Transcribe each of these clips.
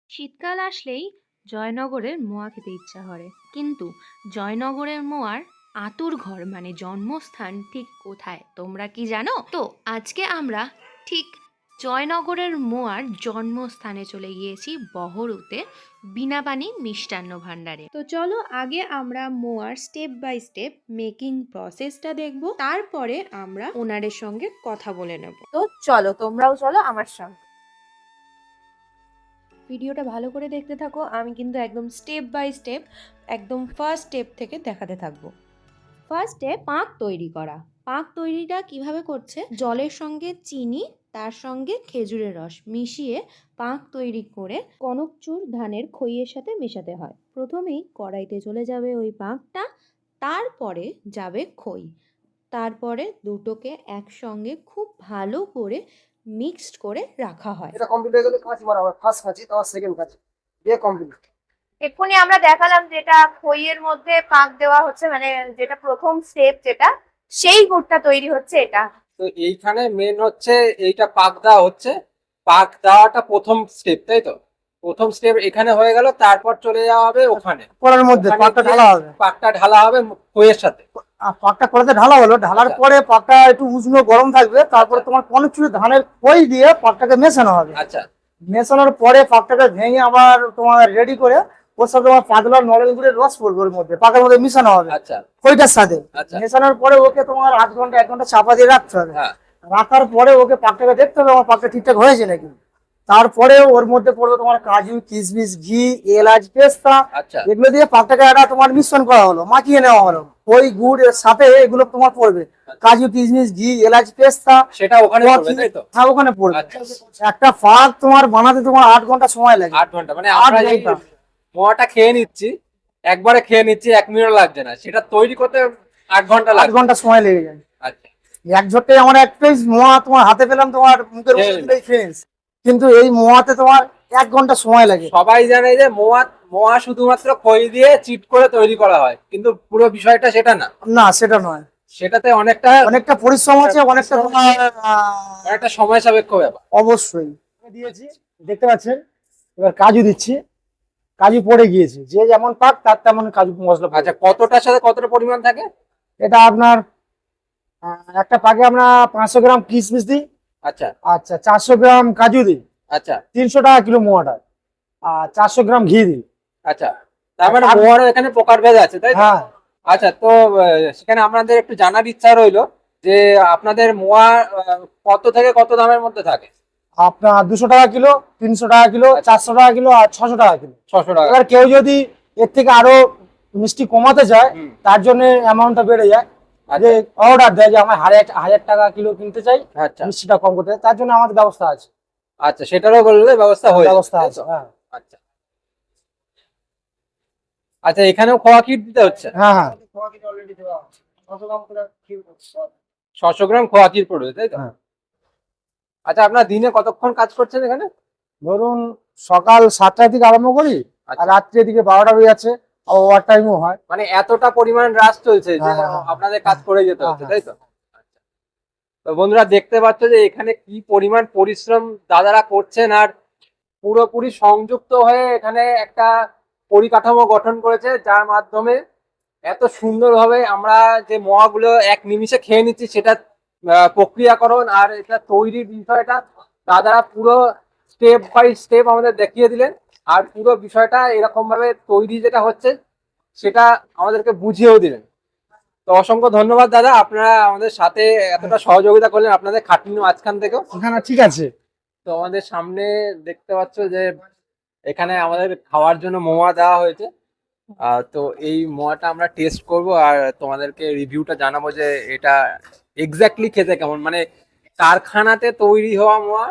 শীতকাল আসলেই জয়নগরের মোয়া খেতে ইচ্ছা করে, কিন্তু জয়নগরের মোয়ার আতুর ঘর মানে জন্মস্থান ঠিক কোথায় তোমরা কি জানো? তো আজকে আমরা ঠিক জয়নগরের মোয়ার জন্মস্থানে চলে গিয়েছি, বহরুতে বীণাপানি মিষ্টান্ন ভাণ্ডারে। তো চলো আগে আমরা মোয়ার স্টেপ বাই স্টেপ মেকিং প্রসেসটা দেখব, তারপরে আমরা ওনারের সঙ্গে কথা বলে নেব। তো চলো তোমরাও চলো আমার সঙ্গে। ভিডিওটা ভালো করে দেখতে থাকো, আমি কিন্তু একদম স্টেপ বাই স্টেপ একদম ফার্স্ট স্টেপ থেকে দেখাতে থাকবো। ফার্স্ট স্টেপ পাক তৈরি করা। পাক তৈরিটা কিভাবে করছে, জলের সঙ্গে চিনি তার সঙ্গে খেজুরের রস মিশিয়ে পাক তৈরি করে কনকচুর ধানের খইয়ের সাথে মেশাতে হয়। প্রথমেই কড়াইতে চলে যাবে ওই পাকটা, তারপরে যাবে খই, তারপরে দুটোকে একসঙ্গে খুব ভালো করে মিক্সড করে রাখা হয়। এটা কমপ্লিট হয়ে গেলে কাঁচি মারা হবে, ফার্স্ট কাঁচি, তারপর সেকেন্ড কাঁচি দিয়ে কমপ্লিট। এক্ষুনি আমরা দেখালাম যেটা খইয়ের মধ্যে পাক দেওয়া হচ্ছে, মানে যেটা প্রথম স্টেপ, যেটা সেই গুড়টা তৈরি হচ্ছে এটা। তো এইখানে মেন হচ্ছে এইটা পাক দেওয়া হচ্ছে, পাক দেওয়াটা প্রথম স্টেপ, তাই তো? প্রথম স্টেপ এখানে হয়ে গেল, তারপর চলে যাওয়া হবে ওখানে করার মধ্যে ওখানে পাকটা গিয়ে ঢালা হবে। পাকটা ঢালা হবে খইয়ের সাথে। আর পাকটা করাতে ঢালা হলো, ঢালার আচ্ছা। পরে পাকটা একটু উষ্ণ গরম থাকবে, তারপরে তোমার কনকচুরি ধানের খই দিয়ে পাকটাকে মেশানো হবে। আচ্ছা মেশানোর পরে পাকটাকে ভেঙে আবার তোমার রেডি করে ওর সাথে তোমার পাতলা নলেন গুড়ের রস পড়বে ওর মধ্যে, পাকের মধ্যে মিশানো হবে আচ্ছা খইটার সাথে। আচ্ছা। মেশানোর পরে ওকে তোমার 8 ঘন্টা 1 ঘন্টা চাপা দিয়ে রাখতে হবে। হ্যাঁ রাখার পরে ওকে পাকটাকে দেখতে হবে আমার পাকটা ঠিকঠাক হয়েছে নাকি। তারপরে ওর মধ্যে পড়বে তোমার কাজু, কিশমিশ, ঘি, এলাচ, পেস্তা, আচ্ছা এগুলো দিয়ে পাকটাকে একটা তোমার মিশ্রণ করা হলো, মাখিয়ে নেওয়া হলো। ওই গুড়ের সাথে এগুলো তোমার পড়বে, কাজু, কিশমিশ, ঘি, এলাচ, পেস্তা, সেটা ওখানে পড়বে, তাই তো? হ্যাঁ ওখানে পড়বে। আচ্ছা। একটা পাক তোমার বানাতে তোমার 8 ঘন্টা সময় লাগে। 8 ঘন্টা মানে আমরা 8 এই ঘন্টা। মোয়াটা খেয়ে নিচ্ছি, একবারে খেয়ে নিচ্ছি, 1 মিনিট লাগছে না, সেটা তৈরি করতে 8 ঘন্টা 8 লাগবে। ঘন্টা সময় লেগে যায়। আচ্ছা এক ঝটকে আমার এক পিস মোয়া তোমার হাতে পেলাম, তোমার মুখের খেয়ে মধ্যে দিলেই ফিনিশ। কিন্তু এই মোয়াতে তোমার 1 ঘন্টা সময় লাগে। সবাই জানে যে মোয়া মোয়া শুধুমাত্র খই দিয়ে চিট করে তৈরি করা হয়, কিন্তু পুরো বিষয়টা সেটা না। না সেটা নয়, সেটাতে অনেকটা অনেকটা পরিশ্রম আছে, অনেকটা তোমার অনেকটা সময় সাপেক্ষ ব্যাপার। অবশ্যই দিয়েছি। দেখতে পাচ্ছেন, এবার কাজু দিচ্ছি, কাজু পড়ে গিয়েছে, যে যেমন পাক তার তেমন কাজু মশলা পড়বে। আচ্ছা, কতটার সাথে কতটা পরিমাণ থাকে? এটা আপনার একটা পাকে আমরা 500 গ্রাম কিশমিশ দিই। আচ্ছা আচ্ছা 400 গ্রাম কাজু দিই। আচ্ছা 300 টাকা কিলো মোয়াটা। আর 400 গ্রাম ঘি দিই। আচ্ছা, তার মানে মোয়ারও এখানে প্রকারভেদ আছে, তাই তো? হ্যাঁ আচ্ছা, তো সেখানে আপনাদের একটু জানার ইচ্ছা রইলো যে আপনাদের মোয়া কত থেকে কত দামের মধ্যে থাকে? আপনার 200 টাকা কিলো, 300 টাকা কিলো, 400 টাকা কিলো আর 600 টাকা কিলো। 600 টাকা। এবার কেউ যদি এর থেকে আরো মিষ্টি কমাতে চায়, হুম। তার জন্য অ্যামাউন্টটা বেড়ে যায়। যে অর্ডার দেয় যে আমার 1000 টাকা কিলো কিনতে চাই, আচ্ছা মিষ্টিটা কম করতে চাই, তার জন্য আমাদের ব্যবস্থা আছে। আচ্ছা, সেটারও বললে ব্যবস্থা হয়ে যাবে, ব্যবস্থা তাই আছে, তো? হ্যাঁ আচ্ছা আচ্ছা, এখানেও খোয়া ক্ষীর দিতে হচ্ছে? হ্যাঁ হ্যাঁ। 600 গ্রাম খোয়া ক্ষীর পড়বে, তাই তো? হ্যাঁ। আচ্ছা, আপনার দিনে কতক্ষণ কাজ করছেন এখানে? ধরুন সকাল 7টার থেকে আরম্ভ করি, আর আচ্ছা। রাত্রে দিকে 12টা বেজে যাচ্ছে, ওভার টাইমও হয়। মানে এতটা পরিমাণ রাশ চলছে যে হ্যাঁ, হ্যাঁ, হ্যাঁ। আপনাদের কাজ করে যেতে হচ্ছে, হ্যাঁ, তাই তো? আচ্ছা। তো বন্ধুরা দেখতে পাচ্ছ যে এখানে কি পরিমাণ পরিশ্রম দাদারা করছেন, আর পুরোপুরি সংযুক্ত হয়ে এখানে একটা পরিকাঠামো গঠন করেছে, যার মাধ্যমে এত সুন্দরভাবে আমরা যে মোয়াগুলো এক নিমিষে খেয়ে নিচ্ছি, সেটা প্রক্রিয়াকরণ আর এটা তৈরির বিষয়টা দাদারা পুরো স্টেপ বাই স্টেপ আমাদের দেখিয়ে দিলেন, আর পুরো বিষয়টা এরকম ভাবে তৈরি যেটা হচ্ছে সেটা আমাদেরকে বুঝিয়েও দিলেন। তো অসংখ্য ধন্যবাদ দাদা, আপনারা আমাদের সাথে এতটা সহযোগিতা করলেন আপনাদের খাটনির মাঝখান থেকেও। হ্যাঁ ঠিক আছে। তো আমাদের সামনে দেখতে পাচ্ছ যে এখানে আমাদের খাওয়ার জন্য মোয়া দেওয়া হয়েছে, তো এই মোয়াটা আমরা টেস্ট করব আর তোমাদেরকে রিভিউটা জানাবো যে এটা এক্স্যাক্টলি খেতে কেমন, মানে কারখানাতে তৈরি হওয়া মোয়া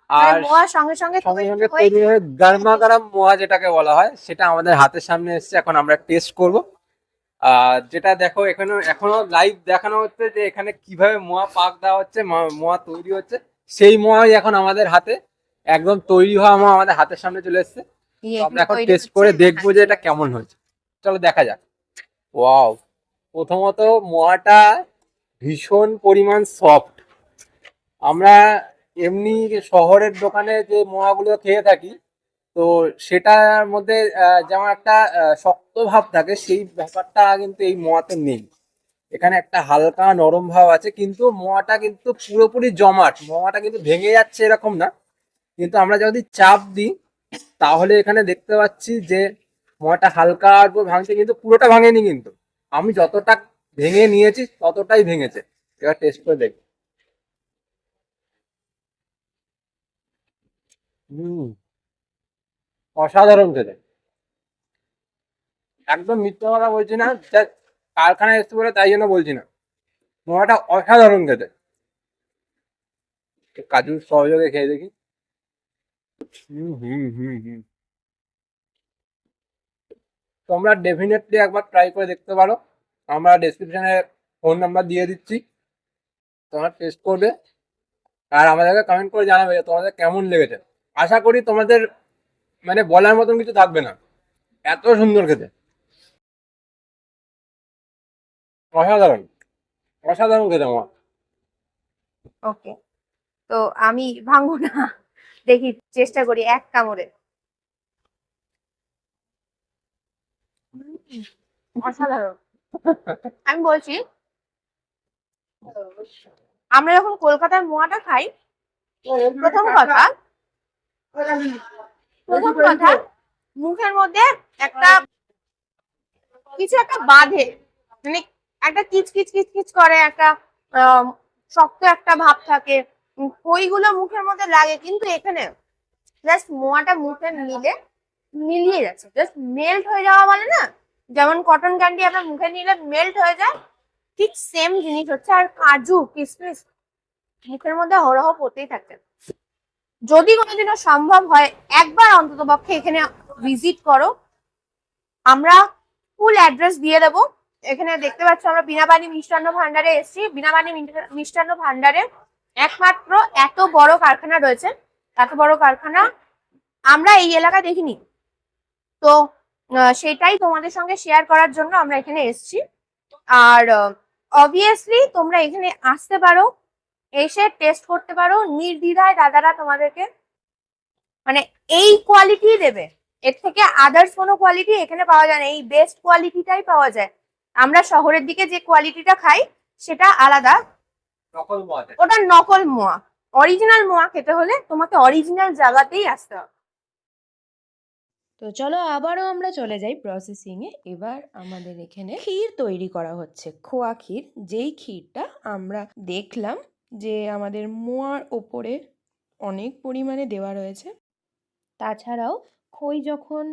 আর মোয়া সঙ্গে সঙ্গে সঙ্গে সঙ্গে তৈরি হয়ে গরমা গরম মোয়া যেটাকে বলা হয়, সেটা আমাদের হাতের সামনে এসেছে, এখন আমরা টেস্ট করব। যেটা দেখো এখনো লাইভ দেখানো হচ্ছে যে এখানে কিভাবে মোয়া পাক দেওয়া হচ্ছে, মোয়া তৈরি হচ্ছে, সেই মোয়াই এখন আমাদের হাতে একদম তৈরি হওয়া মোয়া আমাদের হাতের সামনে চলে এসেছে। তো আমরা এখন টেস্ট করে দেখবো যে এটা কেমন হয়েছে। চলো দেখা যাক। ওয়াও, প্রথমত মোয়াটা ভীষণ পরিমাণ সফট। আমরা এমনি শহরের দোকানে যে মোয়াগুলো খেয়ে থাকি তো সেটার মধ্যে যেমন একটা শক্ত ভাব থাকে, সেই ব্যাপারটা কিন্তু এই মোয়াতে নেই। এখানে একটা হালকা নরম ভাব আছে, কিন্তু মোয়াটা কিন্তু পুরোপুরি জমাট, মোয়াটা কিন্তু ভেঙে যাচ্ছে এরকম না। কিন্তু আমরা যদি চাপ দিই তাহলে এখানে দেখতে পাচ্ছি যে মোয়াটা হালকা করে ভাঙছে, কিন্তু পুরোটা ভাঙেনি। কিন্তু আমি যতটা ভেঙে নিয়েছি ততটাই ভেঙেছে। এবার টেস্ট করে দেখি। অসাধারণ খেতে, একদম মিথ্যা কথা বলছি না, কারখানায় এসেছি বলে তাই জন্য বলছি না। মোয়াটা অসাধারণ খেতে। কাজুর সহযোগে খেয়ে দেখি। হুম হুম হুম হুম তোমরা ডেফিনেটলি একবার ট্রাই করে দেখতে পারো। আমরা ডেসক্রিপশনে ফোন নাম্বার দিয়ে দিচ্ছি, তোমরা টেস্ট করবে আর আমাদেরকে কমেন্ট করে জানাবে যে তোমাদের কেমন লেগেছে। আশা করি তোমাদের মানে বলার মতন কিছু থাকবে না, এত সুন্দর খেতে, অসাধারণ অসাধারণ খেতে আমার। ওকে, তো আমি ভাঙবো না, দেখি চেষ্টা করি এক কামড়ে। অসাধারণ। আমি বলছি, আমরা যখন কলকাতার মোয়াটা খাই, প্রথম কথা মুখের মধ্যে একটা কিছু একটা বাঁধে, মানে একটা কিচকিচ কিচকিচ করে, একটা শক্ত একটা ভাব থাকে, ওইগুলো মুখের মধ্যে লাগে। কিন্তু এখানে জাস্ট মোয়াটা মুখে মিলিয়ে যাচ্ছে, জাস্ট মেল্ট হয়ে যাওয়া বলে না, যেমন কটন ক্যান্ডি আপনার মুখে নিলে মেল্ট হয়ে যায়, ঠিক সেম জিনিস হচ্ছে। আর কাজু কিশমিশ মুখের মধ্যে হরহ পড়তেই থাকে। যদি কোনোদিনও সম্ভব হয় একবার অন্তত পক্ষে এখানে ভিজিট করো। আমরা ফুল অ্যাড্রেস দিয়ে দেবো। এখানে দেখতে পাচ্ছ আমরা বীণাপানি মিষ্টান্ন ভান্ডারে এসেছি। বীণাপানি মিষ্টান্ন ভান্ডারে একমাত্র এত বড় কারখানা রয়েছে, এত বড় কারখানা আমরা এই এলাকায় দেখিনি। তো সেটাই তোমাদের সঙ্গে শেয়ার করার জন্য আমরা এখানে এসেছি। আর অবভিয়াসলি তোমরা এখানে আসতে পারো, এসে টেস্ট করতে পারো নির্দ্বিধায়। দাদারা তোমাদেরকে মানে এই কোয়ালিটি দেবে, এর থেকে আদার্স কোনো কোয়ালিটি এখানে পাওয়া যায় না, এই বেস্ট কোয়ালিটিটাই পাওয়া যায়। আমরা শহরের দিকে যে কোয়ালিটিটা খাই সেটা আলাদা, নকল মোয়া। ওটা নকল মোয়া। অরিজিনাল মোয়া খেতে হলে তোমাকে অরিজিনাল জায়গাতেই আসতে হবে। তো চলো আবারও আমরা চলে যাই প্রসেসিংয়ে। এবার আমাদের এখানে ক্ষীর তৈরি করা হচ্ছে, খোয়া ক্ষীর। যেই ক্ষীরটা আমরা দেখলাম যে আমাদের মোয়ার ওপরে অনেক পরিমাণে দেওয়া রয়েছে। তাছাড়াও খই যখন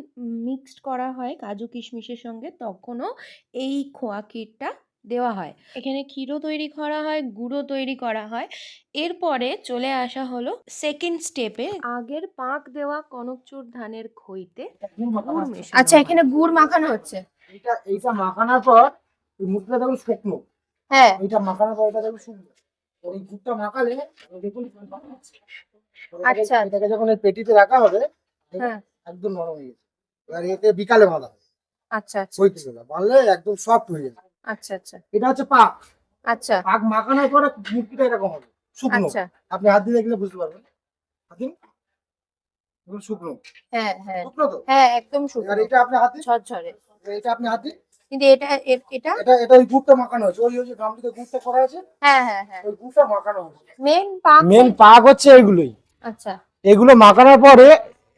মিক্সড করা হয় কাজু কিশমিশের সঙ্গে, তখনও এই খোয়া ক্ষীরটা দেওয়া হয়। এখানে ক্ষীরও তৈরি করা হয়, গুঁড়ো তৈরি করা হয়। এরপরে চলে আসা হলো সেকেন্ড স্টেপে, আগের পাক দেওয়া কনকচুর ধানের খইতে গুড় মেশানো আচ্ছা, হয়। এখানে গুড় মাখানো হচ্ছে। এইটা মাখানোর পর এই মুখটা দেখুন শুকনো, হ্যাঁ, এইটা মাখানোর পর এটা দেখুন শুকনো। ওই গুড়টা মাখালে দেখুন আচ্ছা। এটাকে যখন এই পেটিতে রাখা হবে হ্যাঁ, একদম নরম হয়ে গেছে। এবার এতে বিকালে বাঁধা হবে, আচ্ছা আচ্ছা হইতে গেলে বাঁধলে একদম সফট হয়ে যাবে। আচ্ছা আচ্ছা এটা হচ্ছে পাক। আচ্ছা পাক মাখানোর পরে মুখটা এরকম হবে শুকনো। আচ্ছা। আপনি হাত দিয়ে দেখলে বুঝতে পারবেন। হাত দিন, দেখুন শুকনো হ্যাঁ হ্যাঁ শুকনো তো। হ্যাঁ, একদম এবার শুকনো, এটা আপনি হাত দিন, ঝরঝরে। এটা আপনি হাত দিন। কিন্তু এটা এটা এটা এটা ওই গুড়টা মাখানো হয়েছে, ওই যে গামলিতে গুড়টা করা আছে, হ্যাঁ হ্যাঁ হ্যাঁ, ওই গুড়টা মাখানো হয়েছে। মেন পাক। মেন পাক হচ্ছে এগুলোই। আচ্ছা এগুলো মাখানোর পরে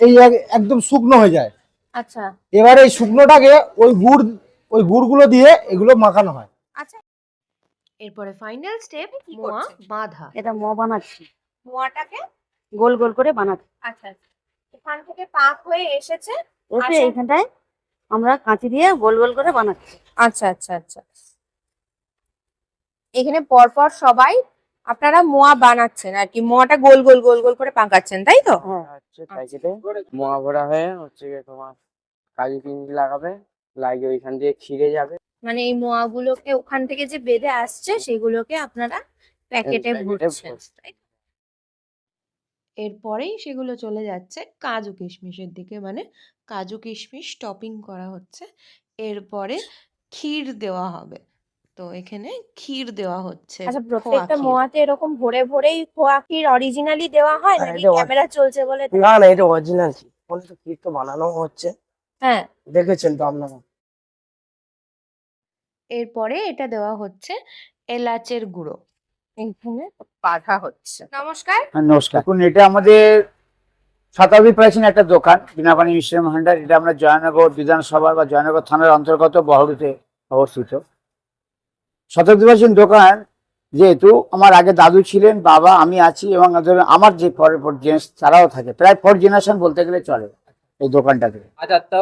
এই একদম শুকনো হয়ে যায়। আচ্ছা এবার এই শুকনোটাকে ওই গুড়গুলো দিয়ে এগুলো মাখানো হয়। আচ্ছা। এরপরে ফাইনাল স্টেপ, কি মোয়া করছে? বাঁধা। এটা মোয়া বানাচ্ছি, মোয়াটাকে গোল গোল করে বানাচ্ছি। আচ্ছা আচ্ছা, এখান থেকে পাক হয়ে এসেছে। এসে আচ্ছা। এইখানটায় আমরা কাঁচি দিয়ে গোল গোল করে বানাচ্ছি। আচ্ছা আচ্ছা আচ্ছা, এখানে পরপর সবাই আপনারা মোয়া বানাচ্ছেন আর কি, মোয়াটা গোল গোল গোল গোল করে পাকাচ্ছেন, তাই তো? হ্যাঁ, হচ্ছে প্যাকেটে মোয়া ভরা হয়ে হচ্ছে গিয়ে তোমার কাজু কিঞ্জি লাগাবে, লাগিয়ে ওইখান দিয়ে ছিঁড়ে যাবে। মানে এই মোয়াগুলোকে ওখান থেকে যে বেঁধে আসছে সেগুলোকে আপনারা প্যাকেটে প্যাকেটে ভরছেন, ভরছি। তাই তো? এরপরেই সেগুলো চলে যাচ্ছে কাজু কিশমিশের দিকে, মানে কাজু কিশমিশ টপিং করা হচ্ছে। এরপরে ক্ষীর দেওয়া হবে। তো এখানে ক্ষীর দেওয়া হচ্ছে, আচ্ছা, খোয়া প্রত্যেকটা ক্ষীর। মোয়াতে এরকম ভরে ভরেই খোয়া ক্ষীর অরিজিনালি দেওয়া হয় হ্যাঁ, নাকি এটা ক্যামেরা চলছে বলে? না না, এটা অরিজিনাল। এখনই তো ক্ষীর তো বানানো হচ্ছে, হ্যাঁ, দেখেছেন তো আপনারা। এরপরে এটা দেওয়া হচ্ছে এলাচের গুঁড়ো। এইখানে বাঁধা হচ্ছে। নমস্কার। হ্যাঁ, নমস্কার। দেখুন, এটা আমাদের শতাব্দী প্রাচীন একটা দোকান বীণাপানি মিষ্টান্ন ভান্ডার। এটা আমরা জয়নগর বিধানসভা বা জয়নগর থানার অন্তর্গত বহরুতে অবস্থিত। শতাব্দী প্রাচীন দোকান, যেহেতু আমার আগে দাদু ছিলেন, বাবা, আমি আছি, এবং ধরুন আমার যে পরের পর জেন্টস তারাও থাকে, প্রায় 4 জেনারেশন বলতে গেলে চলে এই দোকানটাতে। আচ্ছা, তো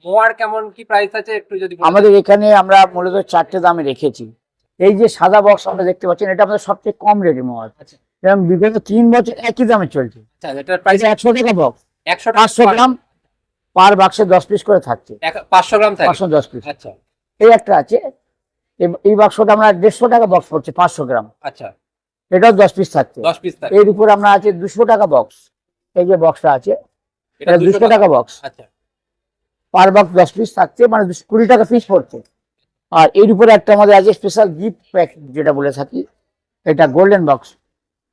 মোয়ার কেমন কি প্রাইস আছে একটু যদি বলেন? আমাদের এখানে আমরা মূলত 4টে দামে রেখেছি। এই যে সাদা বক্স আমরা দেখতে পাচ্ছেন, এটা আমাদের সবচেয়ে কম রেটে মোয়ার, আচ্ছা। এবং বিগত 3 বছর একই দামে চলছে। আচ্ছা, এটার প্রাইস 100 টাকা বক্স, 100 500 গ্রাম পার বাক্সে 10 পিস করে থাকছে, 500 গ্রাম থাকে। 510 পিস। আচ্ছা এই একটা আছে, এই বাক্সটা আমরা 150 টাকা বক্স পড়ছে 500 গ্রাম, আচ্ছা, এটাও 10 পিস থাকছে। 10 পিস থাকে। এর উপর আমরা আছে 200 টাকা বক্স, এই যে বক্সটা আছে এটা এটা 200 টাকা বক্স, আচ্ছা পার বক্স 10 পিস থাকছে, মানে 20 টাকা পিস পড়ছে। আর এর উপরে একটা আমাদের আছে স্পেশাল গিফট প্যাক যেটা বলে থাকি, এটা গোল্ডেন বক্স,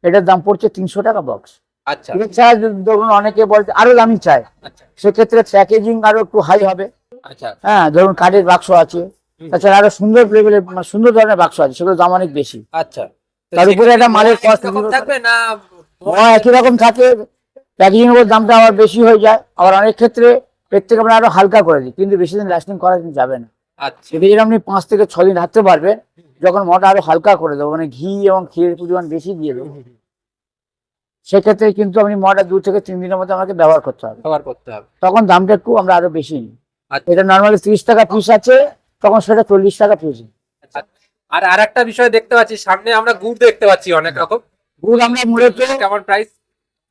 এটার দাম পড়ছে 300 টাকা বক্স। আচ্ছা এছাড়া ধরুন অনেকে বলতে আরো দামি চায়, আচ্ছা সেক্ষেত্রে প্যাকেজিং আরো একটু হাই হবে। আচ্ছা হ্যাঁ, ধরুন কাঠের বাক্স আছে, তাছাড়া আরো সুন্দর লেভেলের সুন্দর ধরনের বাক্স আছে, সেগুলো দাম অনেক বেশি। আচ্ছা। তো তার উপরে একটা মালের সেক্ষেত্রে cost একরকম নির্ভর থাকবে না? একই রকম থাকে, প্যাকেজিং এর উপর দামটা আবার বেশি হয়ে যায়, আবার অনেক ক্ষেত্রে এর থেকে আমরা আরো হালকা করে দিই, কিন্তু বেশি দিন লাস্টিং করা যাবে না। আচ্ছা যদি আপনি 5 থেকে 6 দিন রাখতে পারবেন, যখন মোটা আরো হালকা করে দেবো, মানে ঘি এবং ক্ষীরের পরিমাণ বেশি দিয়ে দেবো, সেক্ষেত্রে কিন্তু আপনি মোটা 2 থেকে 3 দিনের মধ্যে আমাকে ব্যবহার করতে হবে, ব্যবহার করতে হবে। তখন দামটা একটু আমরা আরো বেশি নিই। আচ্ছা। এটা নর্মালি 30 টাকা পিস আছে, তখন সেটা 40 টাকা পিস। আচ্ছা। আর আরেকটা বিষয় দেখতে পাচ্ছি, সামনে আমরা গুড় দেখতে পাচ্ছি অনেক রকম। গুড় আমরা মূলত কেমন প্রাইস?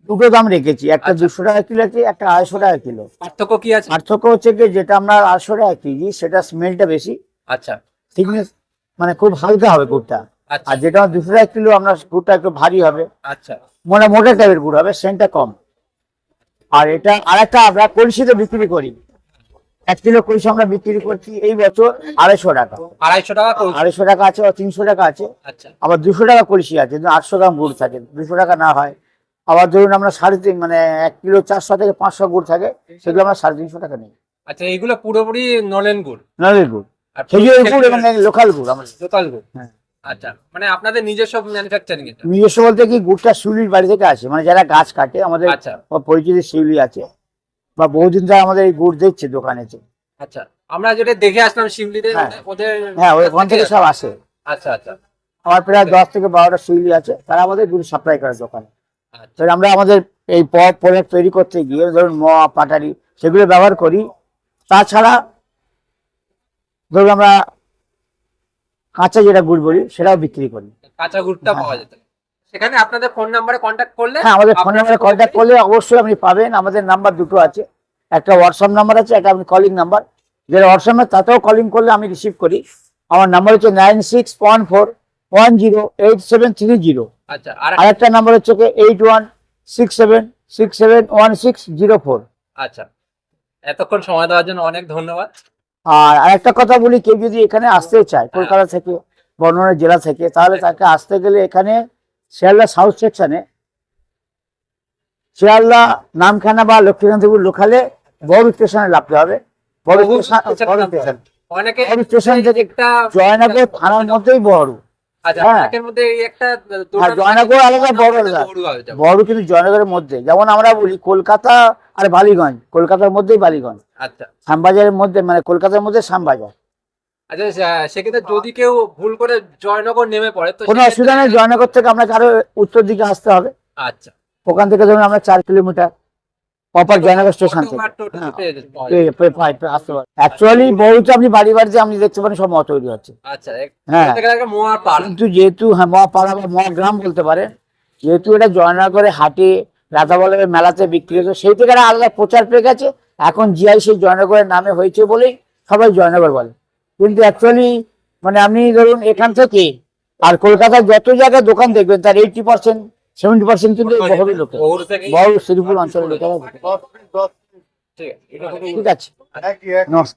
দুটো দাম রেখেছি, একটা আচ্ছা। 200 টাকা কিলো আছে, একটা 250 টাকা কিলো। পার্থক্য কি আছে? পার্থক্য হচ্ছে কি, যেটা আমরা 800 টাকা কেজি, সেটা স্মেলটা বেশি, আচ্ছা থিকনেস মানে খুব হালকা হবে গুড়টা। আচ্ছা আর যেটা 200 টাকা কিলো, আমরা গুড়টা একটু ভারী হবে, আচ্ছা মোটা মোটা টাইপের গুড় হবে, সেন্টটা কম। আর এটা আরেকটা আমরা কলসিতে বিক্রি করি, 1 কিলো কলসি আমরা বিক্রি করছি এই বছর 250 টাকা। 250 টাকা করে। 250 টাকা আছে, 300 টাকা আছে, আচ্ছা আবার 200 টাকা কলসি আছে, কিন্তু 800 গ্রাম গুড় থাকে, 200 টাকা না হয়। আবার ধরুন আমরা 3.5 মানে 1 কিলো 400 থেকে 500 গুড় থাকে, সেগুলো আমরা 350 টাকা নিই। আচ্ছা, এইগুলো পুরোপুরি নলেন গুড় নলের গুড়, আর খেজুরের গুড় এবং লোকাল গুড় আমাদের। লোকাল গুড়। হ্যাঁ। আচ্ছা, মানে আপনাদের নিজস্ব ম্যানুফ্যাকচারিং এটা? নিজস্ব বলতে কি, গুড়টা শিউলির বাড়ি থেকে আসে, মানে যারা গাছ কাটে আমাদের আচ্ছা পরিচিত শিউলি আছে, বা বহুদিন ধরে আমাদের এই গুড় দিচ্ছে দোকানেতে। আচ্ছা, আমরা যেটা দেখে আসলাম শিউলিতে, হ্যাঁ। ওদের হ্যাঁ, ওখান থেকে সব আসে। আচ্ছা আচ্ছা আমার প্রায় 10 থেকে 12টা শিউলি আছে, তারা আমাদের গুড় সাপ্লাই করে দোকানে। আচ্ছা তো আমরা আমাদের এই প্রোডাক্ট তৈরি করতে গিয়ে ধরুন মোয়া, পাটারি, সেগুলো ব্যবহার করি। তাছাড়া ধরুন আমরা কাঁচা যেটা গুড় বলি, সেটাও বিক্রি করি। কাঁচা গুড়টা হ্যাঁ। পাওয়া যেত। সেখানে আপনাদের ফোন নাম্বারে কন্ট্যাক্ট করলে? হ্যাঁ, আমাদের ফোন আপনারা নাম্বারে কন্ট্যাক্ট করলে অবশ্যই আপনি পাবেন। আমাদের নাম্বার দুটো আছে, একটা হোয়াটসঅ্যাপ নাম্বার আছে, একটা আপনি কলিং নাম্বার। যেটা হোয়াটসঅ্যাপে, তাতেও কলিং করলে আমি রিসিভ করি। আমার নাম্বার হচ্ছে 9614108730। আচ্ছা, আর আর একটা নাম্বার হচ্ছে 8167671604। আচ্ছা, এতক্ষণ সময় দেওয়ার জন্য অনেক ধন্যবাদ। আর আরেকটা কথা বলি, কেউ যদি এখানে আসতে চায় কলকাতা থেকে, বর্ধমান জেলা থেকে, তাহলে তাকে আসতে গেলে এখানে শিয়ালদা সাউথ সেকশনে, শিয়ালদা নামখানা বা লক্ষ্মীকান্তপুর লোকালে বড় স্টেশনে নামতে হবে। বড় বহু স্টেশন, স্টেশনে বড় নামতে হবে। স্টেশন, অনেকে বড় স্টেশন থেকে একটা জয়নগর থানার মধ্যেই বড়। আচ্ছা, হ্যাঁ। অনেকের মধ্যে এই একটা আর জয়নগর আলাদা, বড় আলাদা। বড় কিন্তু জয়নগরের মধ্যে, যেমন আমরা বলি কলকাতা আর বালিগঞ্জ, কলকাতার মধ্যেই বালিগঞ্জ, আচ্ছা শ্যামবাজারের মধ্যে, মানে কলকাতার মধ্যে শ্যামবাজার। আচ্ছা, সেক্ষেত্রে যদি কেউ ভুল করে জয়নগর নেমে পড়ে তো কোনো অসুবিধা নেই, জয়নগর থেকে আপনাকে আরো উত্তর দিকে আসতে হবে। আচ্ছা, ওখান থেকে ধরুন আমরা 4 kilometre proper Joynagar station auto বা টোটো থেকে পেয়ে যাবে। আসতে পারেন। অ্যাকচুয়ালি বহুতে আপনি বাড়ি বাড়িতে আপনি দেখতে পারেন সব মত তৈরি হচ্ছে। আচ্ছা, হ্যাঁ, এখান থেকে মোয়ার পার। কিন্তু যেহেতু মহাপাড়া বা মহাগ্রাম বলতে পারেন, যেহেতু এটা জয়নগরে হাটে রাধাবল্লভের মেলাতে বিক্রি হতো, সেই থেকে একটা আলাদা প্রচার পেয়ে গেছে। এখন জিআই সেই জয়নগরের নামে হয়েছে বলেই সবাই জয়নগর বলে, কিন্তু অ্যাকচুয়ালি মানে আপনি ধরুন এখান থেকে আর কলকাতার যত জায়গায় দোকান দেখবেন, তার 80% 70% কিন্তু বহরই লোকের, বহুর থেকে বহর শ্রীপুর অঞ্চলের লোকেরা। ঠিক আছে। ঠিক আছে, নমস্কার।